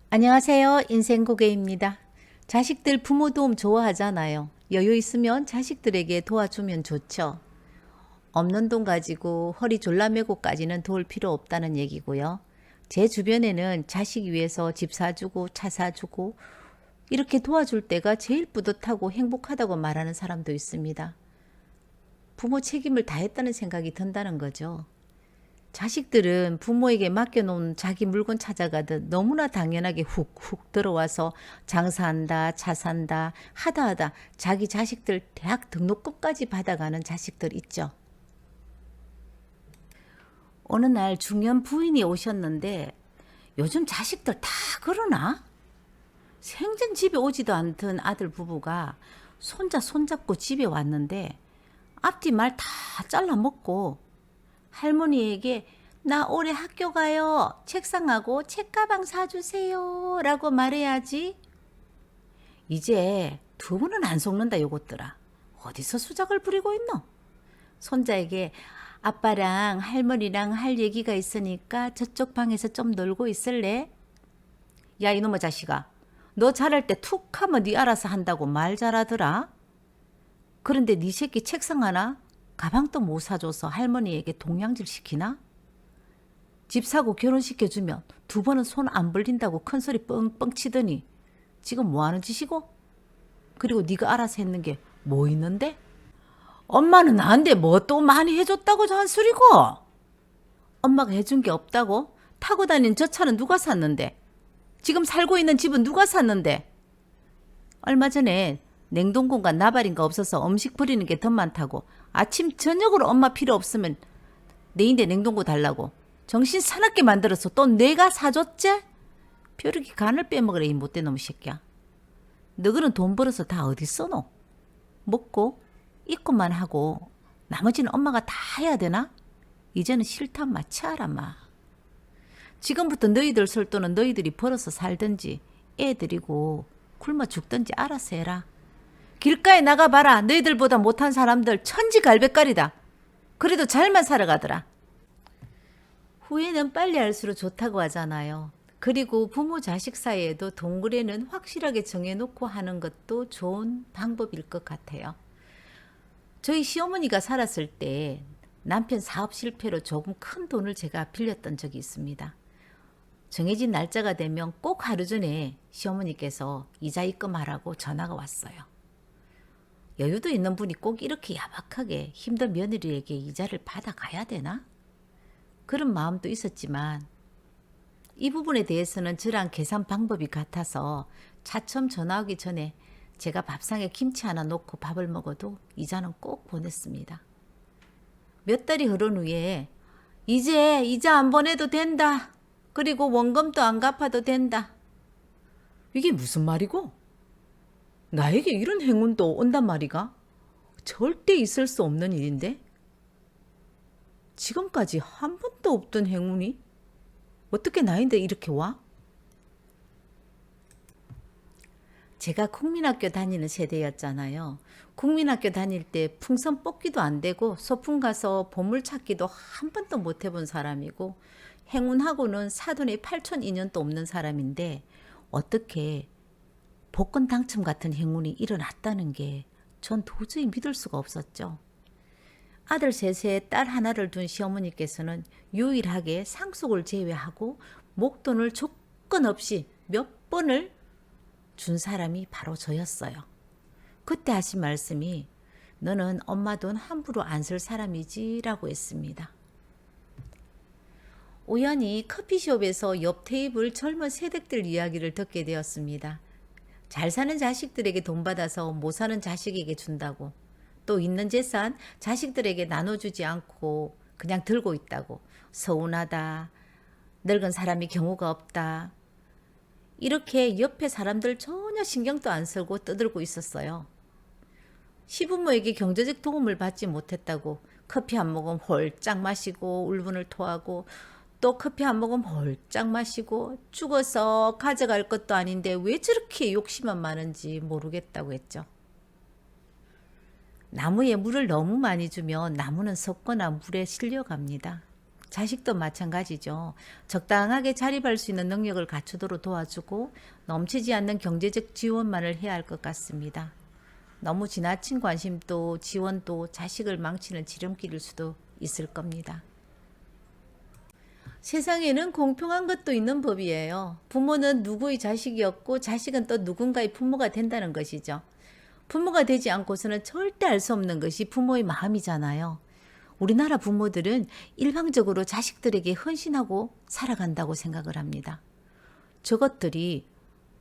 안녕하세요. 인생고개입니다. 자식들 부모 도움 좋아하잖아요. 여유 있으면 자식들에게 도와주면 좋죠. 없는 돈 가지고 허리 졸라매고까지는 도울 필요 없다는 얘기고요. 제 주변에는 자식 위해서 집 사주고 차 사주고 이렇게 도와줄 때가 제일 뿌듯하고 행복하다고 말하는 사람도 있습니다. 부모 책임을 다했다는 생각이 든다는 거죠. 자식들은 부모에게 맡겨놓은 자기 물건 찾아가듯 너무나 당연하게 훅훅 들어와서 장사한다, 차 산다, 하다 자기 자식들 대학 등록금까지 받아가는 자식들 있죠. 어느 날 중년 부인이 오셨는데 요즘 자식들 다 그러나? 생전 집에 오지도 않던 아들 부부가 손자 손잡고 집에 왔는데 앞뒤 말 다 잘라 먹고 할머니에게 나 올해 학교 가요. 책상하고 책가방 사주세요. 라고 말해야지. 이제 두 번은 안 속는다 요것들아. 어디서 수작을 부리고 있노? 손자에게 아빠랑 할머니랑 할 얘기가 있으니까 저쪽 방에서 좀 놀고 있을래? 야 이놈의 자식아. 너 잘할 때 툭 하면 네 알아서 한다고 말 잘하더라. 그런데 네 새끼 책상 하나 가방도 못 사줘서 할머니에게 동양질 시키나? 집 사고 결혼시켜주면 두 번은 손 안 벌린다고 큰소리 뻥뻥 치더니 지금 뭐하는 짓이고? 그리고 네가 알아서 했는 게 뭐 있는데? 엄마는 나한테 뭐 또 많이 해줬다고 잔소리고? 엄마가 해준 게 없다고? 타고 다니는 저 차는 누가 샀는데? 지금 살고 있는 집은 누가 샀는데? 얼마 전에 냉동고가 나발인가 없어서 음식 버리는 게 더 많다고 아침 저녁으로 엄마 필요 없으면 내인데 냉동고 달라고 정신 사납게 만들어서 또 내가 사줬지? 벼룩이 간을 빼먹으래 이 못된 놈의 새끼야. 너희는 돈 벌어서 다 어디 써노? 먹고 입고만 하고 나머지는 엄마가 다 해야 되나? 이제는 싫다 마 치아라 마. 지금부터 너희들 설 돈은 너희들이 벌어서 살든지 애들이고 굶어 죽든지 알아서 해라. 길가에 나가봐라. 너희들보다 못한 사람들 천지갈배깔이다. 그래도 잘만 살아가더라. 후회는 빨리 할수록 좋다고 하잖아요. 그리고 부모 자식 사이에도 동굴에는 확실하게 정해놓고 하는 것도 좋은 방법일 것 같아요. 저희 시어머니가 살았을 때 남편 사업 실패로 조금 큰 돈을 제가 빌렸던 적이 있습니다. 정해진 날짜가 되면 꼭 하루 전에 시어머니께서 이자 입금하라고 전화가 왔어요. 여유도 있는 분이 꼭 이렇게 야박하게 힘든 며느리에게 이자를 받아가야 되나? 그런 마음도 있었지만 이 부분에 대해서는 저랑 계산 방법이 같아서 차츰 전화 오기 전에 제가 밥상에 김치 하나 놓고 밥을 먹어도 이자는 꼭 보냈습니다. 몇 달이 흐른 후에 이제 이자 안 보내도 된다. 그리고 원금도 안 갚아도 된다. 이게 무슨 말이고? 나에게 이런 행운도 온단 말이가? 절대 있을 수 없는 일인데? 지금까지 한 번도 없던 행운이? 어떻게 나인데 이렇게 와? 제가 국민학교 다니는 세대였잖아요. 국민학교 다닐 때 풍선 뽑기도 안 되고 소풍 가서 보물찾기도 한 번도 못 해본 사람이고 행운하고는 사돈의 8촌 인연도 없는 사람인데 어떻게 복권 당첨 같은 행운이 일어났다는 게 전 도저히 믿을 수가 없었죠. 아들 셋에 딸 하나를 둔 시어머니께서는 유일하게 상속을 제외하고 목돈을 조건 없이 몇 번을 준 사람이 바로 저였어요. 그때 하신 말씀이 너는 엄마 돈 함부로 안 쓸 사람이지 라고 했습니다. 우연히 커피숍에서 옆 테이블 젊은 세댁들 이야기를 듣게 되었습니다. 잘 사는 자식들에게 돈 받아서 못 사는 자식에게 준다고, 또 있는 재산 자식들에게 나눠주지 않고 그냥 들고 있다고, 서운하다, 늙은 사람이 경우가 없다, 이렇게 옆에 사람들 전혀 신경도 안 쓰고 떠들고 있었어요. 시부모에게 경제적 도움을 받지 못했다고 커피 한 모금 홀짝 마시고 울분을 토하고 또 커피 한 모금 홀짝 마시고 죽어서 가져갈 것도 아닌데 왜 저렇게 욕심만 많은지 모르겠다고 했죠. 나무에 물을 너무 많이 주면 나무는 썩거나 물에 실려갑니다. 자식도 마찬가지죠. 적당하게 자립할 수 있는 능력을 갖추도록 도와주고 넘치지 않는 경제적 지원만을 해야 할 것 같습니다. 너무 지나친 관심도 지원도 자식을 망치는 지름길일 수도 있을 겁니다. 세상에는 공평한 것도 있는 법이에요. 부모는 누구의 자식이었고 자식은 또 누군가의 부모가 된다는 것이죠. 부모가 되지 않고서는 절대 알 수 없는 것이 부모의 마음이잖아요. 우리나라 부모들은 일방적으로 자식들에게 헌신하고 살아간다고 생각을 합니다. 저것들이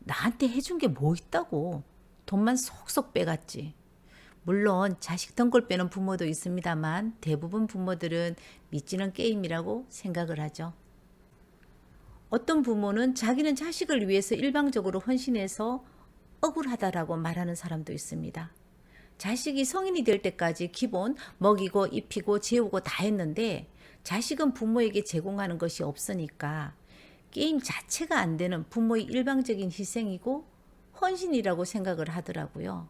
나한테 해준 게 뭐 있다고 돈만 속속 빼갔지. 물론 자식 등골 빼는 부모도 있습니다만 대부분 부모들은 믿지는 게임이라고 생각을 하죠. 어떤 부모는 자기는 자식을 위해서 일방적으로 헌신해서 억울하다라고 말하는 사람도 있습니다. 자식이 성인이 될 때까지 기본 먹이고 입히고 재우고 다 했는데 자식은 부모에게 제공하는 것이 없으니까 게임 자체가 안 되는 부모의 일방적인 희생이고 헌신이라고 생각을 하더라고요.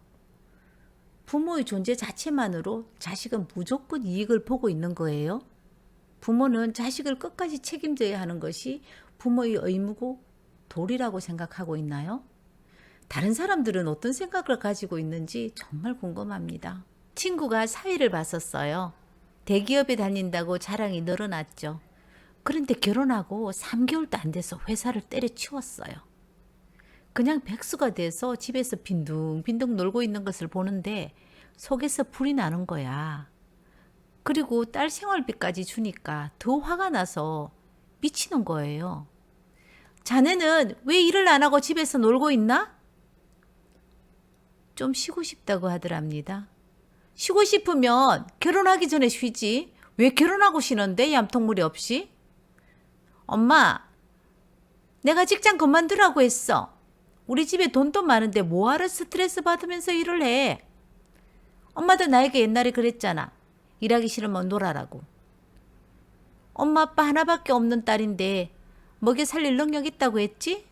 부모의 존재 자체만으로 자식은 무조건 이익을 보고 있는 거예요. 부모는 자식을 끝까지 책임져야 하는 것이 부모의 의무고 도리라고 생각하고 있나요? 다른 사람들은 어떤 생각을 가지고 있는지 정말 궁금합니다. 친구가 사회를 봤었어요. 대기업에 다닌다고 자랑이 늘어났죠. 그런데 결혼하고 3개월도 안 돼서 회사를 때려치웠어요. 그냥 백수가 돼서 집에서 빈둥빈둥 놀고 있는 것을 보는데 속에서 불이 나는 거야. 그리고 딸 생활비까지 주니까 더 화가 나서 미치는 거예요. 자네는 왜 일을 안 하고 집에서 놀고 있나? 좀 쉬고 싶다고 하더랍니다. 쉬고 싶으면 결혼하기 전에 쉬지. 왜 결혼하고 쉬는데 얌통물이 없이? 엄마, 내가 직장 그만두라고 했어. 우리 집에 돈도 많은데 뭐하러 스트레스 받으면서 일을 해. 엄마도 나에게 옛날에 그랬잖아. 일하기 싫으면 놀아라고. 엄마 아빠 하나밖에 없는 딸인데 먹여 살릴 능력 있다고 했지?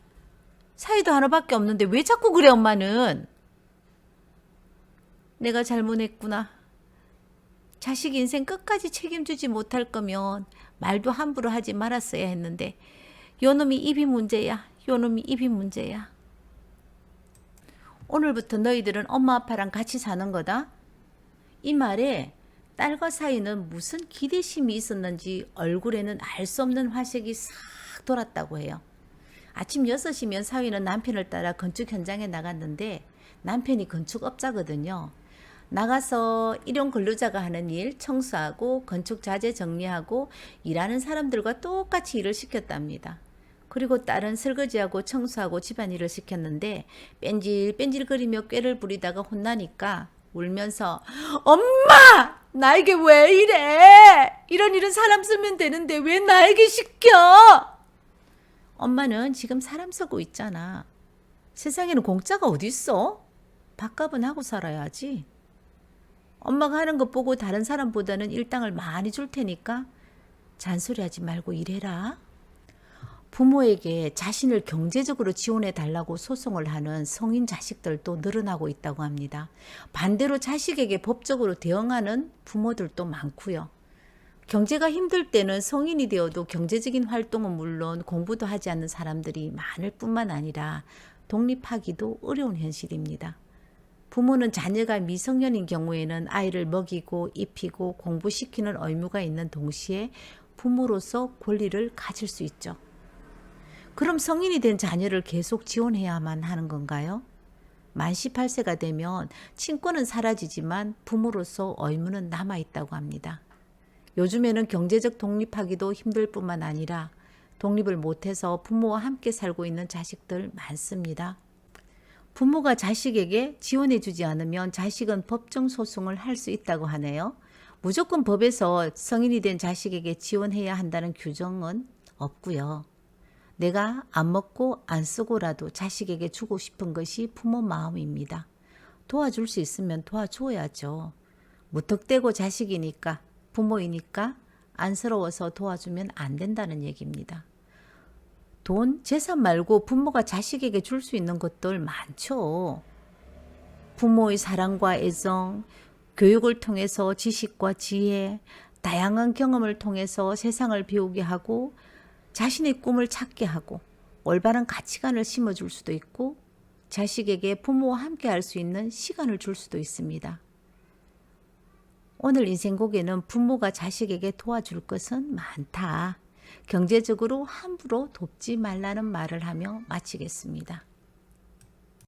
사이도 하나밖에 없는데 왜 자꾸 그래 엄마는? 내가 잘못했구나. 자식 인생 끝까지 책임지지 못할 거면 말도 함부로 하지 말았어야 했는데 요놈이 입이 문제야. 요놈이 입이 문제야. 오늘부터 너희들은 엄마 아빠랑 같이 사는 거다. 이 말에 딸과 사위는 무슨 기대심이 있었는지 얼굴에는 알 수 없는 화색이 싹 돌았다고 해요. 아침 6시면 사위는 남편을 따라 건축 현장에 나갔는데 남편이 건축업자거든요. 나가서 일용 근로자가 하는 일 청소하고 건축 자재 정리하고 일하는 사람들과 똑같이 일을 시켰답니다. 그리고 딸은 설거지하고 청소하고 집안일을 시켰는데 뺀질뺀질거리며 꾀를 부리다가 혼나니까 울면서 엄마! 나에게 왜 이래? 이런 일은 사람 쓰면 되는데 왜 나에게 시켜? 엄마는 지금 사람 쓰고 있잖아. 세상에는 공짜가 어딨어? 밥값은 하고 살아야지. 엄마가 하는 것 보고 다른 사람보다는 일당을 많이 줄 테니까 잔소리하지 말고 일해라. 부모에게 자신을 경제적으로 지원해 달라고 소송을 하는 성인 자식들도 늘어나고 있다고 합니다. 반대로 자식에게 법적으로 대응하는 부모들도 많고요. 경제가 힘들 때는 성인이 되어도 경제적인 활동은 물론 공부도 하지 않는 사람들이 많을 뿐만 아니라 독립하기도 어려운 현실입니다. 부모는 자녀가 미성년인 경우에는 아이를 먹이고 입히고 공부시키는 의무가 있는 동시에 부모로서 권리를 가질 수 있죠. 그럼 성인이 된 자녀를 계속 지원해야만 하는 건가요? 만 18세가 되면 친권은 사라지지만 부모로서 의무는 남아있다고 합니다. 요즘에는 경제적 독립하기도 힘들 뿐만 아니라 독립을 못해서 부모와 함께 살고 있는 자식들 많습니다. 부모가 자식에게 지원해주지 않으면 자식은 법정 소송을 할 수 있다고 하네요. 무조건 법에서 성인이 된 자식에게 지원해야 한다는 규정은 없고요. 내가 안 먹고 안 쓰고라도 자식에게 주고 싶은 것이 부모 마음입니다. 도와줄 수 있으면 도와줘야죠. 무턱대고 자식이니까 부모이니까 안쓰러워서 도와주면 안 된다는 얘기입니다. 돈, 재산 말고 부모가 자식에게 줄 수 있는 것들 많죠. 부모의 사랑과 애정, 교육을 통해서 지식과 지혜, 다양한 경험을 통해서 세상을 배우게 하고 자신의 꿈을 찾게 하고 올바른 가치관을 심어줄 수도 있고 자식에게 부모와 함께 할 수 있는 시간을 줄 수도 있습니다. 오늘 인생곡에는 부모가 자식에게 도와줄 것은 많다. 경제적으로 함부로 돕지 말라는 말을 하며 마치겠습니다.